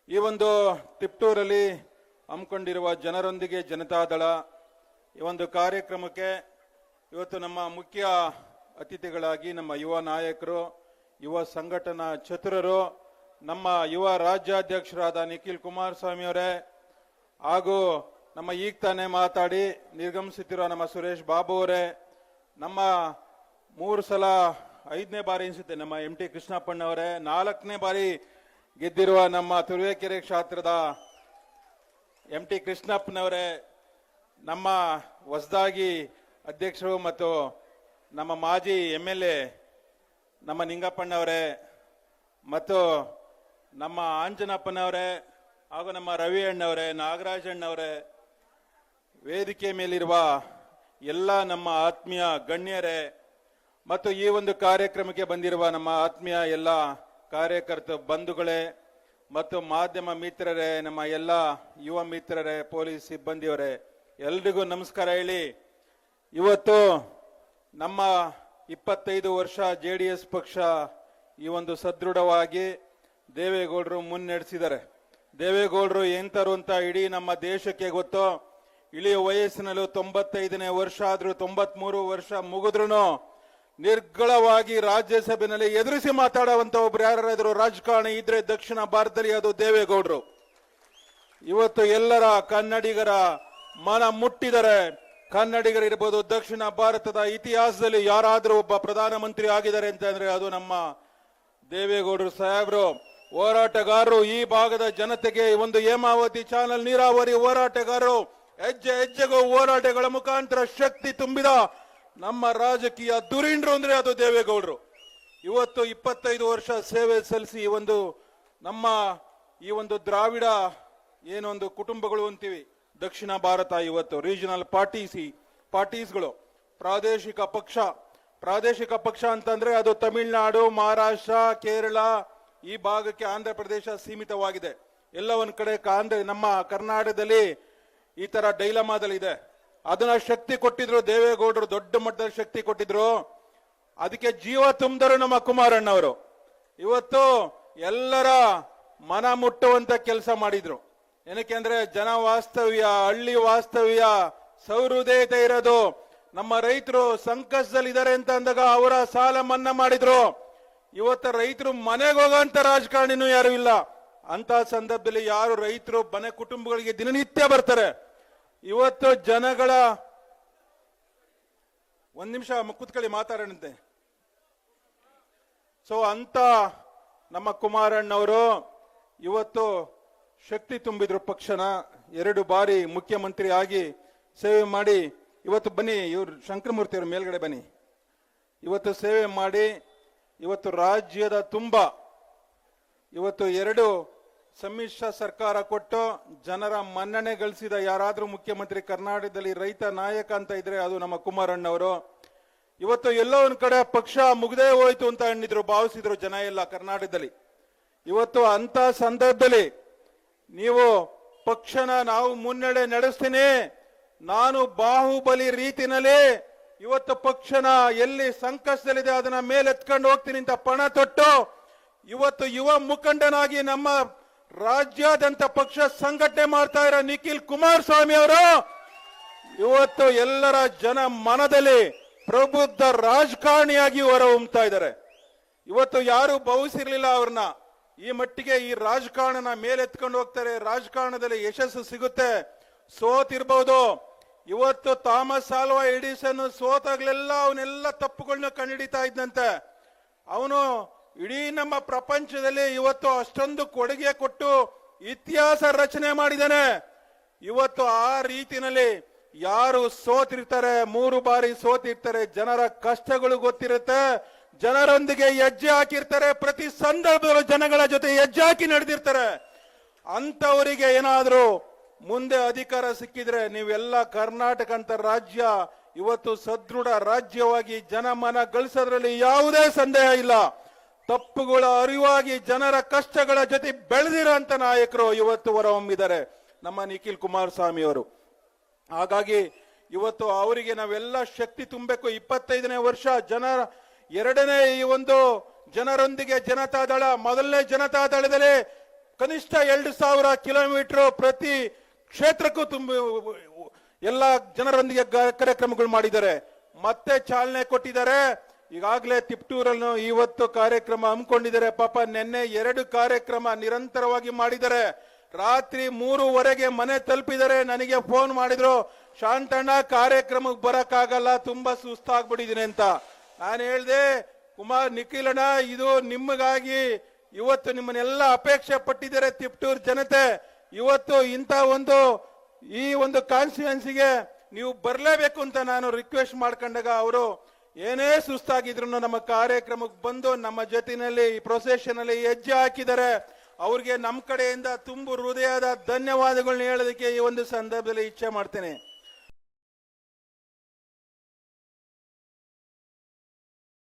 ಈ ಒಂದು ತಿಪ್ಟೂರಲ್ಲಿ ಹಮ್ಮಿಕೊಂಡಿರುವ ಜನರೊಂದಿಗೆ ಜನತಾದಳ ಈ ಒಂದು ಕಾರ್ಯಕ್ರಮಕ್ಕೆ ಇವತ್ತು ನಮ್ಮ ಮುಖ್ಯ ಅತಿಥಿಗಳಾಗಿ ನಮ್ಮ ಯುವ ನಾಯಕರು, ಯುವ ಸಂಘಟನಾ ಚತುರರು, ನಮ್ಮ ಯುವ ರಾಜ್ಯಾಧ್ಯಕ್ಷರಾದ ನಿಖಿಲ್ ಕುಮಾರಸ್ವಾಮಿ ಅವರೇ, ಹಾಗೂ ನಮ್ಮ ಈಗ ತಾನೇ ಮಾತಾಡಿ ನಿರ್ಗಮಿಸುತ್ತಿರುವ ನಮ್ಮ ಸುರೇಶ್ ಬಾಬು ಅವರೇ, ನಮ್ಮ 3 ಸಲ 5ನೇ ಬಾರಿ ಅನಿಸುತ್ತೆ ನಮ್ಮ MT ಕೃಷ್ಣಪ್ಪಣ್ಣವರೇ, 4ನೇ ಬಾರಿ ಗೆದ್ದಿರುವ ನಮ್ಮ ತುರುವೇಕೆರೆ ಕ್ಷೇತ್ರದ MT ಕೃಷ್ಣಪ್ಪನವರೇ, ನಮ್ಮ ಹೊಸದಾಗಿ ಅಧ್ಯಕ್ಷರು ಮತ್ತು ನಮ್ಮ ಮಾಜಿ MLA ನಮ್ಮ ನಿಂಗಪ್ಪಣ್ಣವರೇ, ಮತ್ತು ನಮ್ಮ ಆಂಜನಪ್ಪನವರೇ, ಹಾಗೂ ನಮ್ಮ ರವಿ ಅಣ್ಣವರೇ, ನಾಗರಾಜ್ ಅಣ್ಣವರೇ, ವೇದಿಕೆ ಮೇಲಿರುವ ಎಲ್ಲ ನಮ್ಮ ಆತ್ಮೀಯ ಗಣ್ಯರೇ, ಮತ್ತು ಈ ಒಂದು ಕಾರ್ಯಕ್ರಮಕ್ಕೆ ಬಂದಿರುವ ನಮ್ಮ ಆತ್ಮೀಯ ಎಲ್ಲ ಕಾರ್ಯಕರ್ತ ಬಂಧುಗಳೇ ಮತ್ತು ಮಾಧ್ಯಮ ಮಿತ್ರರೇ, ನಮ್ಮ ಎಲ್ಲ ಯುವ ಮಿತ್ರರೇ, ಪೊಲೀಸ್ ಸಿಬ್ಬಂದಿಯವರೇ, ಎಲ್ರಿಗೂ ನಮಸ್ಕಾರ ಹೇಳಿ. ಇವತ್ತು ನಮ್ಮ 25 ವರ್ಷ JDS ಪಕ್ಷ ಈ ಒಂದು ಸದೃಢವಾಗಿ ದೇವೇಗೌಡರು ಮುನ್ನಡೆಸಿದ್ದಾರೆ. ದೇವೇಗೌಡರು ಎಂತರು ಅಂತ ಇಡೀ ನಮ್ಮ ದೇಶಕ್ಕೆ ಗೊತ್ತು. ಇಳಿಯ ವಯಸ್ಸಿನಲ್ಲೂ 95ನೇ ವರ್ಷ ಆದ್ರೂ 93 ವರ್ಷ ಮುಗಿದ್ರು ನಿರ್ಗಳವಾಗಿ ರಾಜ್ಯಸಭೆಯಲ್ಲಿ ಎದುರಿಸಿ ಮಾತಾಡುವಂತ ಒಬ್ರು ಯಾರಾದ್ರೂ ರಾಜಕಾರಣಿ ಇದ್ರೆ ದಕ್ಷಿಣ ಭಾರತದಲ್ಲಿ ಅದು ದೇವೇಗೌಡರು. ಇವತ್ತು ಎಲ್ಲರ ಕನ್ನಡಿಗರ ಮನ ಮುಟ್ಟಿದರೆ, ಕನ್ನಡಿಗರಿರ್ಬೋದು, ದಕ್ಷಿಣ ಭಾರತದ ಇತಿಹಾಸದಲ್ಲಿ ಯಾರಾದ್ರೂ ಒಬ್ಬ ಪ್ರಧಾನಮಂತ್ರಿ ಆಗಿದ್ದಾರೆ ಅಂತಂದ್ರೆ ಅದು ನಮ್ಮ ದೇವೇಗೌಡರು ಸಾಹೇಬ್ರು. ಹೋರಾಟಗಾರರು, ಈ ಭಾಗದ ಜನತೆಗೆ ಒಂದು ಹೇಮಾವತಿ ಚಾನಲ್ ನೀರಾವರಿ ಹೋರಾಟಗಾರರು, ಹೆಜ್ಜೆ ಹೆಜ್ಜೆಗೂ ಹೋರಾಟಗಳ ಮುಖಾಂತರ ಶಕ್ತಿ ತುಂಬಿದ ನಮ್ಮ ರಾಜಕೀಯ ಧುರೀಣರು ಅಂದ್ರೆ ಅದು ದೇವೇಗೌಡರು. ಇವತ್ತು 25 ವರ್ಷ ಸೇವೆ ಸಲ್ಲಿಸಿ ನಮ್ಮ ಈ ಒಂದು ದ್ರಾವಿಡ ಏನೊಂದು ಕುಟುಂಬಗಳು ಅಂತೀವಿ ದಕ್ಷಿಣ ಭಾರತ, ಇವತ್ತು ರೀಜನಲ್ ಪಾರ್ಟೀಸ್ಗಳು, ಪ್ರಾದೇಶಿಕ ಪಕ್ಷ ಅಂತಂದ್ರೆ ಅದು ತಮಿಳುನಾಡು, ಮಹಾರಾಷ್ಟ್ರ, ಕೇರಳ, ಈ ಭಾಗಕ್ಕೆ ಆಂಧ್ರ ಪ್ರದೇಶ ಸೀಮಿತವಾಗಿದೆ. ಎಲ್ಲ ಒಂದ್ ಕಡೆ ನಮ್ಮ ಕರ್ನಾಟಕದಲ್ಲಿ ಈ ತರ ಡೈಲಮಾದಲ್ಲಿ ಇದೆ. ಅದನ್ನ ಶಕ್ತಿ ಕೊಟ್ಟಿದ್ರು ದೇವೇಗೌಡರು, ದೊಡ್ಡ ಮಟ್ಟದ ಶಕ್ತಿ ಕೊಟ್ಟಿದ್ರು. ಅದಕ್ಕೆ ಜೀವ ತುಂಬಿದರು ನಮ್ಮ ಕುಮಾರಣ್ಣವರು. ಇವತ್ತು ಎಲ್ಲರ ಮನ ಮುಟ್ಟುವಂತ ಕೆಲಸ ಮಾಡಿದ್ರು. ಏನಕ್ಕೆ ಅಂದ್ರೆ ಜನ ವಾಸ್ತವ್ಯ, ಹಳ್ಳಿ ವಾಸ್ತವ್ಯ, ಸೌಹೃದಯತೆ ಇರೋದು. ನಮ್ಮ ರೈತರು ಸಂಕಷ್ಟದಲ್ಲಿದ್ದಾರೆ ಅಂತ ಅಂದಾಗ ಅವರ ಸಾಲ ಮನ್ನಾ ಮಾಡಿದ್ರು. ಇವತ್ತು ರೈತರು ಮನೆಗೆ ಹೋಗೋಂತ ರಾಜಕಾರಣಿನೂ ಯಾರು ಇಲ್ಲ. ಅಂತ ಸಂದರ್ಭದಲ್ಲಿ ಯಾರು ರೈತರು ಮನೆ ಕುಟುಂಬಗಳಿಗೆ ದಿನನಿತ್ಯ ಬರ್ತಾರೆ. ಇವತ್ತು ಜನಗಳ ಒಂದ್ ನಿಮಿಷ ಕೂತ್ಕೊಳ್ಳಿ, ಮಾತಾಡೋಣಂತೆ. ಸೊ ಅಂತ ನಮ್ಮ ಕುಮಾರಣ್ಣವರು ಇವತ್ತು ಶಕ್ತಿ ತುಂಬಿದ್ರು ಪಕ್ಷನ. 2 ಬಾರಿ ಮುಖ್ಯಮಂತ್ರಿ ಆಗಿ ಸೇವೆ ಮಾಡಿ ಇವತ್ತು ಬನ್ನಿ, ಇವ್ರು ಶಂಕರಮೂರ್ತಿ ಅವ್ರ ಮೇಲ್ಗಡೆ ಬನ್ನಿ. ಇವತ್ತು ಸೇವೆ ಮಾಡಿ ಇವತ್ತು ರಾಜ್ಯದ ಇವತ್ತು 2 ಸಮ್ಮಿಶ್ರ ಸರ್ಕಾರ ಕೊಟ್ಟು ಜನರ ಮನ್ನಣೆ ಗಳಿಸಿದ ಯಾರಾದ್ರೂ ಮುಖ್ಯಮಂತ್ರಿ ಕರ್ನಾಟಕದಲ್ಲಿ ರೈತ ನಾಯಕ ಅಂತ ಇದ್ರೆ ಅದು ನಮ್ಮ ಕುಮಾರಣ್ಣವರು. ಇವತ್ತು ಎಲ್ಲೋ ಒಂದ್ ಕಡೆ ಪಕ್ಷ ಮುಗ್ದೇ ಹೋಯ್ತು ಅಂತ ಭಾವಿಸಿದ್ರು ಜನ ಎಲ್ಲ ಕರ್ನಾಟಕದಲ್ಲಿ. ಇವತ್ತು ಅಂತ ಸಂದರ್ಭದಲ್ಲಿ ನೀವು ಪಕ್ಷನ ನಾವು ಮುನ್ನಡೆ ನಡೆಸ್ತೀನಿ, ನಾನು ಬಾಹುಬಲಿ ರೀತಿನಲ್ಲಿ ಇವತ್ತು ಪಕ್ಷನ ಎಲ್ಲಿ ಸಂಕಷ್ಟದಲ್ಲಿದೆ ಅದನ್ನ ಮೇಲೆತ್ಕೊಂಡು ಹೋಗ್ತೀನಿ ಅಂತ ಪಣ ತೊಟ್ಟು ಇವತ್ತು ಯುವ ಮುಖಂಡನಾಗಿ ನಮ್ಮ ರಾಜ್ಯಾದ್ಯಂತ ಪಕ್ಷ ಸಂಘಟನೆ ಮಾಡ್ತಾ ಇರೋ ನಿಖಿಲ್ ಕುಮಾರಸ್ವಾಮಿ ಅವರು ಇವತ್ತು ಎಲ್ಲರ ಜನ ಮನದಲ್ಲಿ ಪ್ರಬುದ್ಧ ರಾಜಕಾರಣಿಯಾಗಿ ಹೊರಹೊಮ್ಮುತ್ತಾ ಇದ್ದಾರೆ. ಇವತ್ತು ಯಾರು ಭಾವಿಸಿರ್ಲಿಲ್ಲ ಅವ್ರನ್ನ. ಈ ಮಟ್ಟಿಗೆ ಈ ರಾಜಕಾರಣನ ಮೇಲೆತ್ಕೊಂಡು ಹೋಗ್ತಾರೆ, ರಾಜಕಾರಣದಲ್ಲಿ ಯಶಸ್ಸು ಸಿಗುತ್ತೆ. ಸೋತಿರ್ಬಹುದು. ಇವತ್ತು ಥಾಮಸ್ ಆಲ್ವಾ ಎಡಿಸನ್ ಸೋತಾಗ್ಲೆಲ್ಲ ಅವನೆಲ್ಲ ತಪ್ಪುಗಳನ್ನ ಕಂಡುಹಿಡಿತಾ ಇದ್ದಂತೆ. ಅವನು ಇಡೀ ನಮ್ಮ ಪ್ರಪಂಚದಲ್ಲಿ ಇವತ್ತು ಅಷ್ಟೊಂದು ಕೊಡುಗೆ ಕೊಟ್ಟು ಇತಿಹಾಸ ರಚನೆ ಮಾಡಿದ್ದಾನೆ. ಇವತ್ತು ಆ ರೀತಿನಲ್ಲಿ ಯಾರು ಸೋತಿರ್ತಾರೆ, 3 ಬಾರಿ ಸೋತಿರ್ತಾರೆ, ಜನರ ಕಷ್ಟಗಳು ಗೊತ್ತಿರುತ್ತೆ, ಜನರೊಂದಿಗೆ ಹೆಜ್ಜೆ ಹಾಕಿರ್ತಾರೆ, ಪ್ರತಿ ಸಂದರ್ಭದಲ್ಲೂ ಜನಗಳ ಜೊತೆ ಹೆಜ್ಜೆ ಹಾಕಿ ನಡೆದಿರ್ತಾರೆ. ಅಂತವರಿಗೆ ಏನಾದ್ರೂ ಮುಂದೆ ಅಧಿಕಾರ ಸಿಕ್ಕಿದ್ರೆ ನೀವೆಲ್ಲ ಕರ್ನಾಟಕ ಅಂತ ರಾಜ್ಯ ಇವತ್ತು ಸದೃಢ ರಾಜ್ಯವಾಗಿ ಜನಮನ ಗಳಿಸೋದ್ರಲ್ಲಿ ಯಾವುದೇ ಸಂದೇಹ ಇಲ್ಲ. ತಪ್ಪುಗಳ ಅರಿವಾಗಿ ಜನರ ಕಷ್ಟಗಳ ಜೊತೆ ಬೆಳೆದಿರೋಂತ ನಾಯಕರು ಇವತ್ತು ಹೊರಹೊಮ್ಮಿದ್ದಾರೆ ನಮ್ಮ ನಿಖಿಲ್ ಕುಮಾರಸ್ವಾಮಿ ಅವರು. ಹಾಗಾಗಿ ಇವತ್ತು ಅವರಿಗೆ ನಾವೆಲ್ಲ ಶಕ್ತಿ ತುಂಬಬೇಕು. 25ನೇ ವರ್ಷ ಜನರ 2ನೇ ಈ ಒಂದು ಜನರೊಂದಿಗೆ ಜನತಾದಳ, ಮೊದಲನೇ ಜನತಾದಳದಲ್ಲಿ ಕನಿಷ್ಠ 2,000 ಕಿಲೋಮೀಟರ್ ಪ್ರತಿ ಕ್ಷೇತ್ರಕ್ಕೂ ಎಲ್ಲ ಜನರೊಂದಿಗೆ ಕಾರ್ಯಕ್ರಮಗಳು ಮಾಡಿದ್ದಾರೆ. ಮತ್ತೆ ಚಾಲನೆ ಕೊಟ್ಟಿದ್ದಾರೆ. ಈಗಾಗಲೇ ತಿಪ್ಟೂರನ್ನು ಇವತ್ತು ಕಾರ್ಯಕ್ರಮ ಹಮ್ಮಿಕೊಂಡಿದ್ದಾರೆ. ಪಾಪ ನಿನ್ನೆ 2 ಕಾರ್ಯಕ್ರಮ ನಿರಂತರವಾಗಿ ಮಾಡಿದ್ದಾರೆ. ರಾತ್ರಿ 3:30ಗೆ ಮನೆ ತಲುಪಿದರೆ ನನಗೆ ಫೋನ್ ಮಾಡಿದ್ರು, ಶಾಂತಣ್ಣ ಕಾರ್ಯಕ್ರಮಕ್ಕೆ ಬರಕ್ಕಾಗಲ್ಲ, ತುಂಬಾ ಸುಸ್ತಾಗ್ಬಿಟ್ಟಿದ್ದೀನಿ ಅಂತ. ನಾನು ಹೇಳ್ದೆ, ಕುಮಾರ್ ನಿಖಿಲಣ್ಣ, ಇದು ನಿಮಗಾಗಿ ಇವತ್ತು ನಿಮ್ಮನ್ನೆಲ್ಲ ಅಪೇಕ್ಷೆ ಪಟ್ಟಿದ್ದಾರೆ ತಿಪ್ಟೂರ್ ಜನತೆ. ಇವತ್ತು ಇಂಥ ಈ ಒಂದು ಕಾನ್ಸ್ಟಿಟ್ಯೂನ್ಸಿಗೆ ನೀವು ಬರಲೇಬೇಕು ಅಂತ ನಾನು ರಿಕ್ವೆಸ್ಟ್ ಮಾಡ್ಕೊಂಡಾಗ ಅವರು ಏನೇ ಸುಸ್ತಾಗಿದ್ರು ನಮ್ಮ ಕಾರ್ಯಕ್ರಮಕ್ಕೆ ಬಂದು ನಮ್ಮ ಜೊತೆಯಲ್ಲಿ ಈ ಪ್ರೊಸೆಷನ್ ಅಲ್ಲಿ ಹೆಜ್ಜೆ ಹಾಕಿದ್ದಾರೆ. ಅವ್ರಿಗೆ ನಮ್ಮ ಕಡೆಯಿಂದ ತುಂಬು ಹೃದಯದ ಧನ್ಯವಾದಗಳನ್ನ ಹೇಳೋದಕ್ಕೆ ಈ ಒಂದು ಸಂದರ್ಭದಲ್ಲಿ ಇಚ್ಛೆ ಮಾಡ್ತೇನೆ.